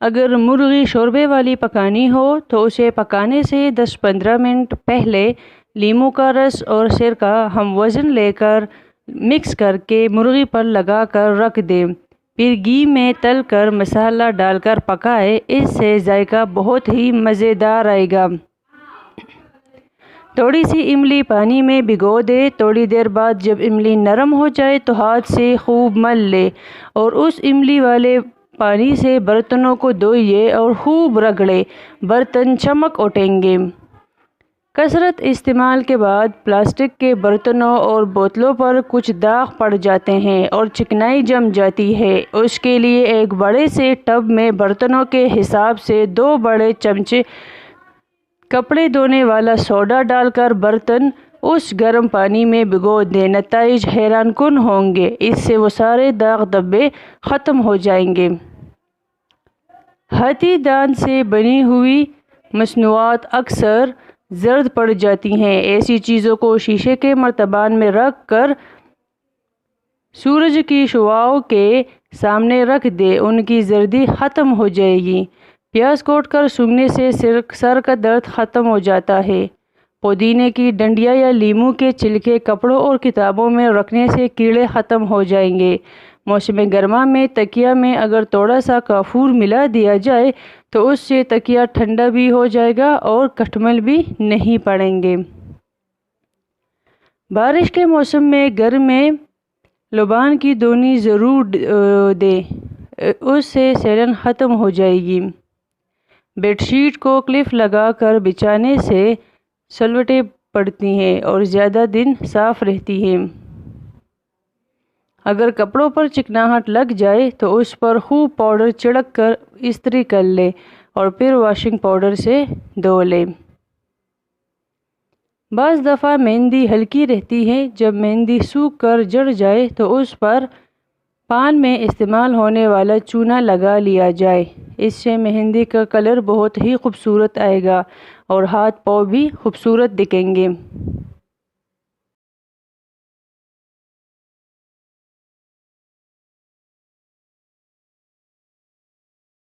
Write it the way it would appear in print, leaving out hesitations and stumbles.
اگر مرغی شوربے والی پکانی ہو تو اسے پکانے سے 10-15 منٹ پہلے لیموں کا رس اور سرکہ ہم وزن لے کر مکس کر کے مرغی پر لگا کر رکھ دیں، پھر گھی میں تل کر مسالہ ڈال کر پکائے۔ اس سے ذائقہ بہت ہی مزیدار آئے گا۔ تھوڑی سی املی پانی میں بھگو دے، تھوڑی دیر بعد جب املی نرم ہو جائے تو ہاتھ سے خوب مل لے اور اس املی والے پانی سے برتنوں کو دھوئیے اور خوب رگڑے، برتن چمک اٹھیں گے۔ کثرت استعمال کے بعد پلاسٹک کے برتنوں اور بوتلوں پر کچھ داغ پڑ جاتے ہیں اور چکنائی جم جاتی ہے۔ اس کے لیے ایک بڑے سے ٹب میں برتنوں کے حساب سے 2 بڑے چمچے کپڑے دھونے والا سوڈا ڈال کر برتن اس گرم پانی میں بھگو دیں۔ نتائج حیران کن ہوں گے، اس سے وہ سارے داغ دھبے ختم ہو جائیں گے۔ ہاتھی دانت سے بنی ہوئی مصنوعات اکثر زرد پڑ جاتی ہیں۔ ایسی چیزوں کو شیشے کے مرتبان میں رکھ کر سورج کی شعاعوں کے سامنے رکھ دیں، ان کی زردی ختم ہو جائے گی۔ پیاز کوٹ کر سونگھنے سے سر کا درد ختم ہو جاتا ہے۔ پودینے کی ڈنڈیاں یا لیموں کے چھلکے کپڑوں اور کتابوں میں رکھنے سے کیڑے ختم ہو جائیں گے۔ موسم گرما میں تکیا میں اگر تھوڑا سا کافور ملا دیا جائے تو اس سے تکیا ٹھنڈا بھی ہو جائے گا اور کھٹمل بھی نہیں پڑیں گے۔ بارش کے موسم میں گھر میں لبان کی دونی ضرور دیں، اس سے سیلن ختم ہو جائے گی۔ بیڈ شیٹ کو کلف لگا کر بچھانے سے سلوٹیں پڑتی ہیں اور زیادہ دن صاف رہتی ہیں۔ اگر کپڑوں پر چکناہٹ لگ جائے تو اس پر خوب پاؤڈر چھڑک کر استری کر لیں اور پھر واشنگ پاؤڈر سے دھو لیں۔ بعض دفعہ مہندی ہلکی رہتی ہے۔ جب مہندی سوکھ کر جڑ جائے تو اس پر پان میں استعمال ہونے والا چونا لگا لیا جائے، اس سے مہندی کا کلر بہت ہی خوبصورت آئے گا اور ہاتھ پاؤں بھی خوبصورت دکھیں گے۔